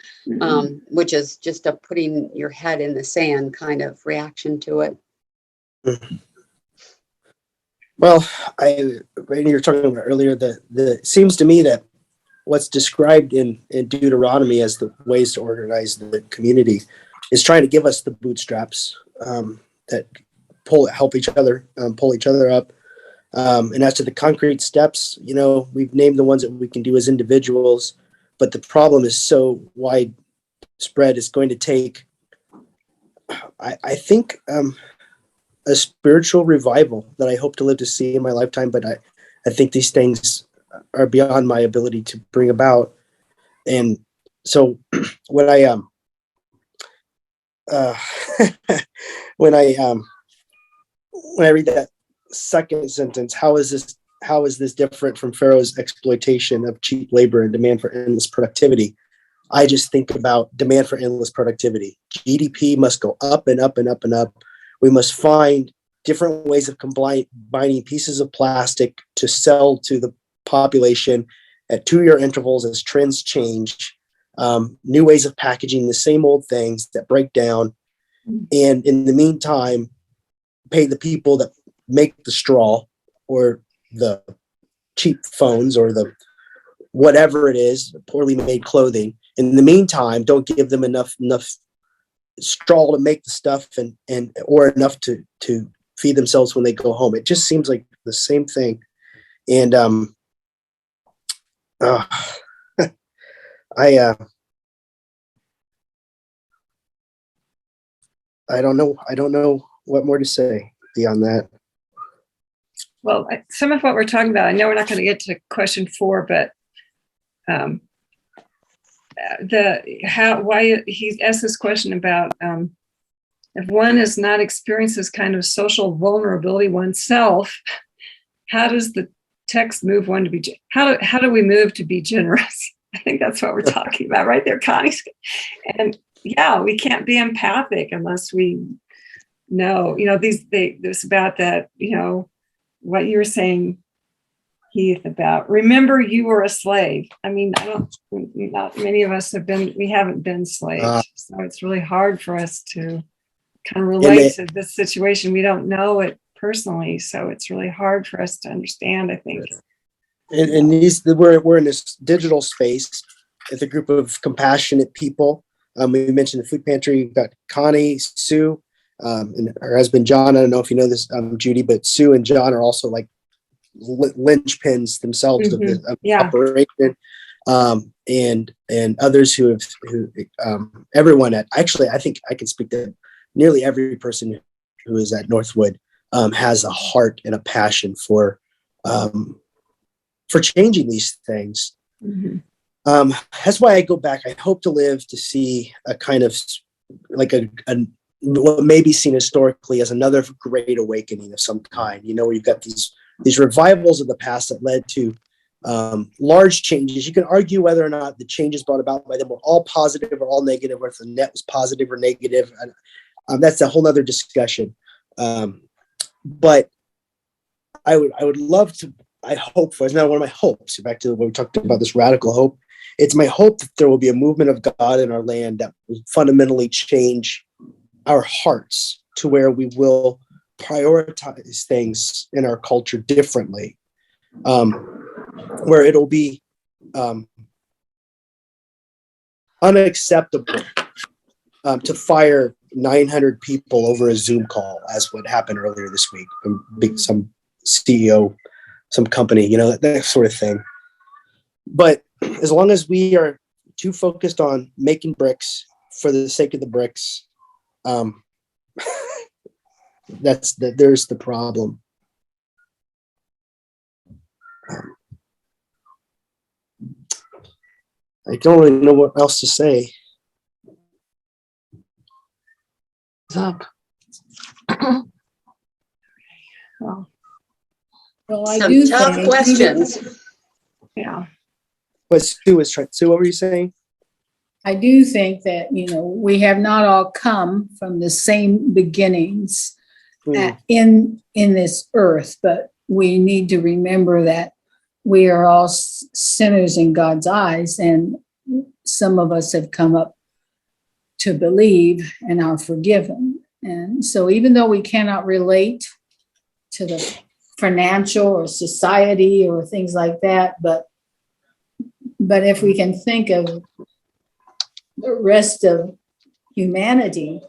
which is just a putting your head in the sand kind of reaction to it. Well, when you were talking about earlier, it seems to me that what's described in Deuteronomy as the ways to organize the community is trying to give us the bootstraps that help each other, pull each other up. And as to the concrete steps, we've named the ones that we can do as individuals, but the problem is so widespread. It's going to take, I think, a spiritual revival that I hope to live to see in my lifetime. But I think these things are beyond my ability to bring about. And so when I when I read that second sentence, how is this different from Pharaoh's exploitation of cheap labor and demand for endless productivity? I just think about demand for endless productivity. GDP must go up and up and up and up. We must find different ways of combining pieces of plastic to sell to the population at 2-year intervals as trends change. New ways of packaging the same old things that break down. And in the meantime, pay the people that make the straw or the cheap phones or the whatever it is, poorly made clothing. In the meantime, don't give them enough straw to make the stuff and or enough to feed themselves when they go home. It just seems like the same thing. And I don't know what more to say beyond that. Well, some of what we're talking about, I know we're not going to get to question 4, but why he asked this question about if one has not experienced this kind of social vulnerability oneself, how does the text move one to be? How do we move to be generous? I think that's what we're talking about right there, Connie. And yeah, we can't be empathic unless we know. This about that. What you were saying, Heath, about remember you were a slave. I mean, not many of us we haven't been slaves. So it's really hard for us to kind of relate to this situation. We don't know it personally. So it's really hard for us to understand, I think. And we're in this digital space with a group of compassionate people. We mentioned the food pantry. We've got Connie, Sue, and her husband, John. I don't know if you know this, Judy, but Sue and John are also like linchpins themselves of the operation, and others who everyone actually, I think I can speak to nearly every person who is at Northwood has a heart and a passion for changing these things. That's why I go back. I hope to live to see a kind of like what may be seen historically as another great awakening of some kind. Where you've got these revivals of the past that led to large changes. You can argue whether or not the changes brought about by them were all positive or all negative, or if the net was positive or negative. That's a whole nother discussion. But I would love to. I hope for, it's not one of my hopes. Back to what we talked about, this radical hope. It's my hope that there will be a movement of God in our land that will fundamentally change our hearts to where we will prioritize things in our culture differently, where it'll be unacceptable to fire 900 people over a Zoom call, as what happened earlier this week. Some CEO, some company, that sort of thing. But as long as we are too focused on making bricks for the sake of the bricks, there's the problem. I don't really know what else to say. It's up. Well, I Some do tough think, questions. Yeah. But Sue was trying. Sue, what were you saying? I do think that, we have not all come from the same beginnings in this earth, but we need to remember that we are all sinners in God's eyes, and some of us have come up to believe and are forgiven. And so even though we cannot relate to the financial or society or things like that, but if we can think of the rest of humanity,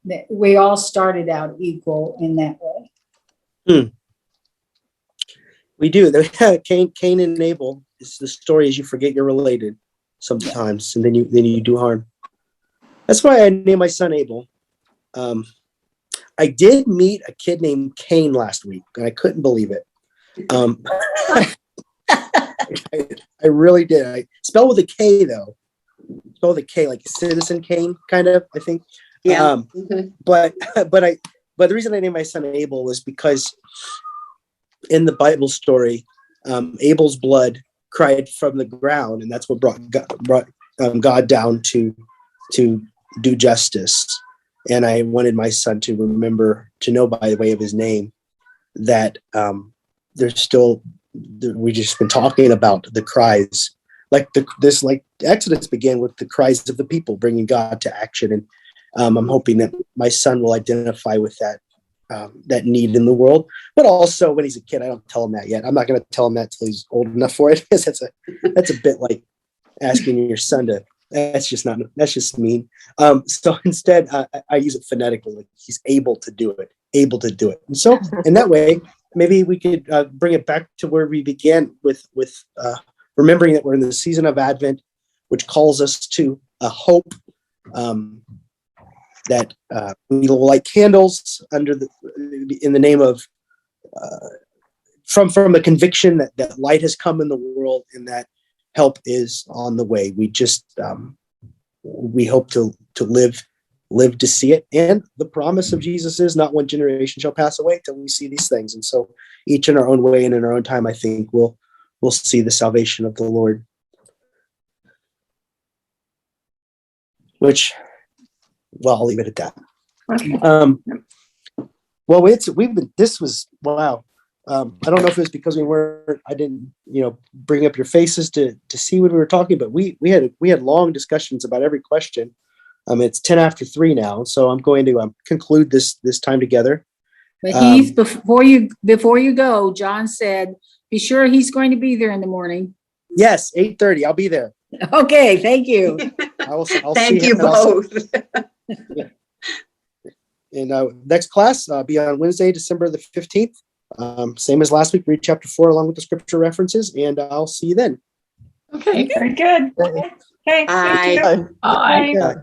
that we all started out equal in that way. We do. Cain and Abel. It's the story is you forget you're related sometimes, and then you do harm. That's why I named my son Abel. I did meet a kid named Cain last week, and I couldn't believe it. I really did. I spell with a K though. Spell with a K, like Citizen Kane, kind of. I think. Yeah. But the reason I named my son Abel was because in the Bible story, Abel's blood cried from the ground, and that's what brought God down to do justice. And I wanted my son to remember, to know by the way of his name, that there's still, we just been talking about the cries, like Exodus began with the cries of the people bringing God to action, and I'm hoping that my son will identify with that need in the world. But also, when he's a kid, I don't tell him that yet. I'm not going to tell him that till he's old enough for it, because that's a bit like asking your son to. That's just mean. So instead, I use it phonetically. Like he's able to do it. And so in that way, maybe we could bring it back to where we began with remembering that we're in the season of Advent, which calls us to a hope that we will light candles in the name of from the conviction that light has come in the world and that help is on the way. We just we hope to live to see it, and the promise of Jesus is not one generation shall pass away till we see these things. And so each in our own way and in our own time, I think we'll see the salvation of the Lord, which, well, I'll leave it at that. Okay. Well, this was wow. I don't know if it was because I didn't, bring up your faces to see what we were talking, but we had long discussions about every question. It's 3:10 now, so I'm going to conclude this time together. But Heath, before you go, John said, be sure he's going to be there in the morning. Yes, 8:30. I'll be there. Okay, thank you. I'll Thank see you him. both. And next class be on Wednesday, December the 15th. Same as last week, read chapter 4 along with the scripture references, and I'll see you then. Okay. Very good. Okay. Thank you. Bye. Bye. Bye.